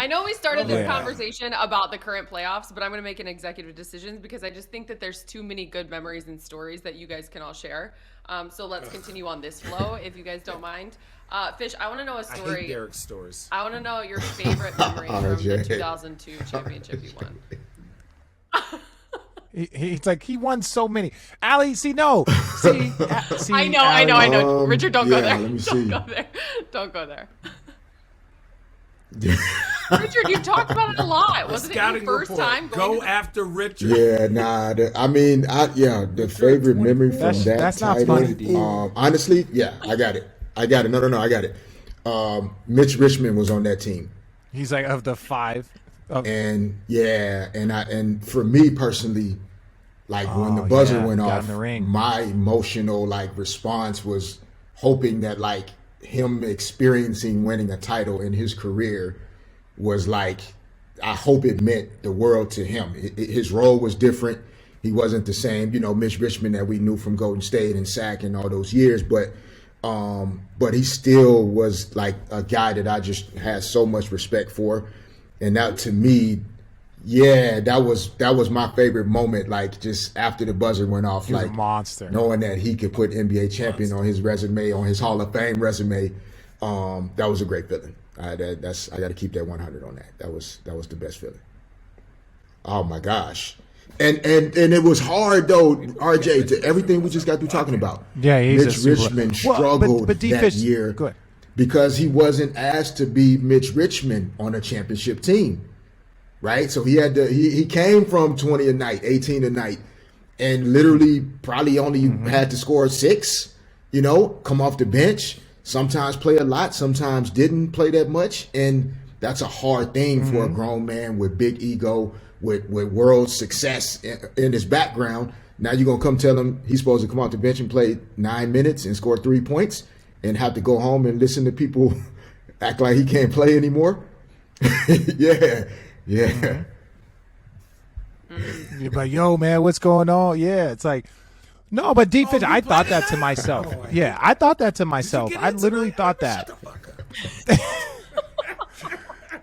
I know we started this conversation about the current playoffs, but I'm going to make an executive decision because I just think that there's too many good memories and stories that you guys can all share. So let's continue on this flow, if you guys don't mind. Fish, I want to know a story. I hate Derek's stories. I want to know your favorite memory from the 2002 championship you won. He's like, he won so many. Allie, see, no. See, I know. Richard, don't go there. Let me see. Don't go there. Richard, you talked about it a lot. Wasn't it your first time going Go after Richard. Yeah, nah. The favorite memory from that title. Honestly, yeah, I got it. No, I got it. Mitch Richmond was on that team. He's like, of the 5. And for me personally, like when the buzzer went off, my emotional response was hoping that him experiencing winning a title in his career was I hope it meant the world to him. His role was different. He wasn't the same, Mitch Richmond that we knew from Golden State and SAC and all those years, but he still was a guy that I just had so much respect for. And that, to me, that was my favorite moment. Just after the buzzer went off, he was a monster, knowing that he could put NBA champion on his resume, on his Hall of Fame resume. That was a great feeling. I got to keep that 100 on that. That was the best feeling. Oh my gosh, and it was hard though, RJ, to everything we just got through talking about. Yeah, Mitch Richmond struggled that year. Go ahead. Because he wasn't asked to be Mitch Richmond on a championship team, right? So he came from 20 a night, 18 a night, and literally probably only had to score 6, come off the bench, sometimes play a lot, sometimes didn't play that much. And that's a hard thing for a grown man with big ego, with world success in his background. Now you're going to come tell him he's supposed to come off the bench and play 9 minutes and score 3 points? And have to go home and listen to people act like he can't play anymore. Yeah. You're like, yo, man, what's going on? Yeah, it's like, no, but defense. I thought that to myself. Yeah, I thought that to myself. I literally thought that.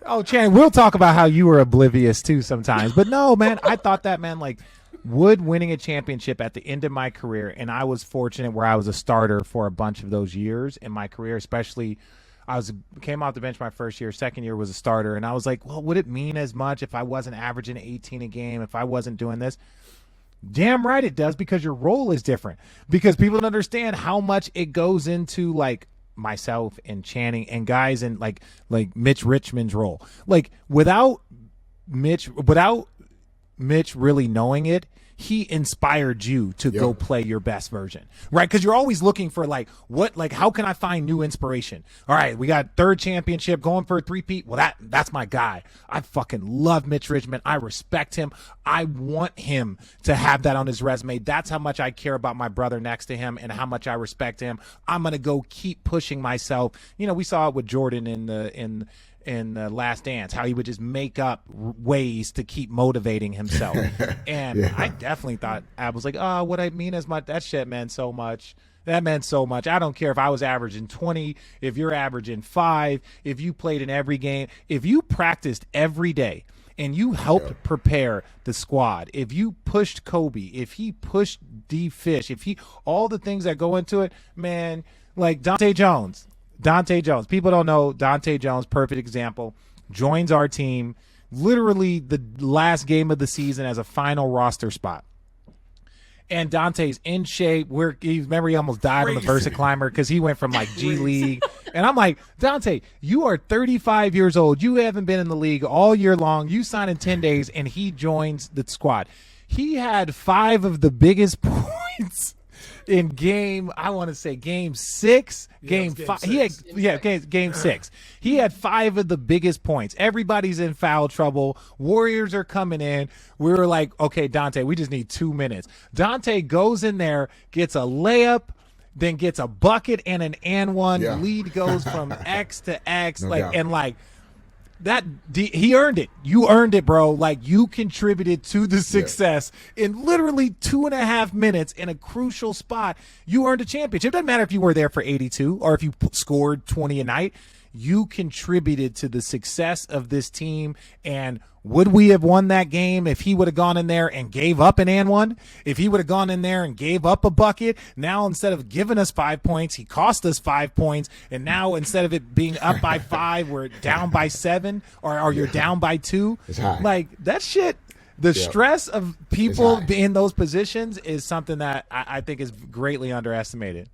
Oh, Chan, we'll talk about how you were oblivious too sometimes. But no, man, I thought that, man, Wood winning a championship at the end of my career, and I was fortunate where I was a starter for a bunch of those years in my career, especially came off the bench my first year, second year was a starter, and I was like, well, would it mean as much if I wasn't averaging 18 a game, if I wasn't doing this? Damn right it does, because your role is different, because people don't understand how much it goes into myself and Channing and guys in like Mitch Richmond's role. Without Mitch really knowing it, he inspired you to go play your best version, right? Because you're always looking for how can I find new inspiration? All right, we got 3rd championship, going for a 3-peat. Well, that's my guy. I fucking love Mitch Richmond. I respect him. I want him to have that on his resume. That's how much I care about my brother next to him and how much I respect him. I'm gonna go keep pushing myself. We saw it with Jordan in Last Dance, how he would just make up ways to keep motivating himself. And I definitely thought, I was like, oh, what I mean is that shit meant so much. That meant so much. I don't care if I was averaging 20, if you're averaging 5, if you played in every game, if you practiced every day and you helped prepare the squad, if you pushed Kobe, if he pushed D Fish, all the things that go into it, man, Dante Jones. People don't know Dante Jones, perfect example, joins our team literally the last game of the season as a final roster spot. And Dante's in shape. Remember he almost died on the Versa Climber because he went from G League. And I'm like, Dante, you are 35 years old. You haven't been in the league all year long. You signed in 10 days, and he joins the squad. He had 5 of the biggest points in game 6, game 5. Game 6. He had 5 of the biggest points. Everybody's in foul trouble. Warriors are coming in. We were like, okay, Dante, we just need 2 minutes. Dante goes in there, gets a layup, then gets a bucket and an and one. Yeah. Lead goes from X to X. That he earned it. You earned it, bro. You contributed to the success in literally 2.5 minutes in a crucial spot. You earned a championship. It doesn't matter if you were there for 82 or if you scored 20 a night. you contributed to the success of this team. And would we have won that game if he would have gone in there and gave up an and one? If he would have gone in there and gave up a bucket, now instead of giving us 5 points, he cost us 5 points. And now instead of it being up by 5, we're down by 7, or you're down by 2. It's high. Like that shit. The stress of people in those positions is something that I think is greatly underestimated.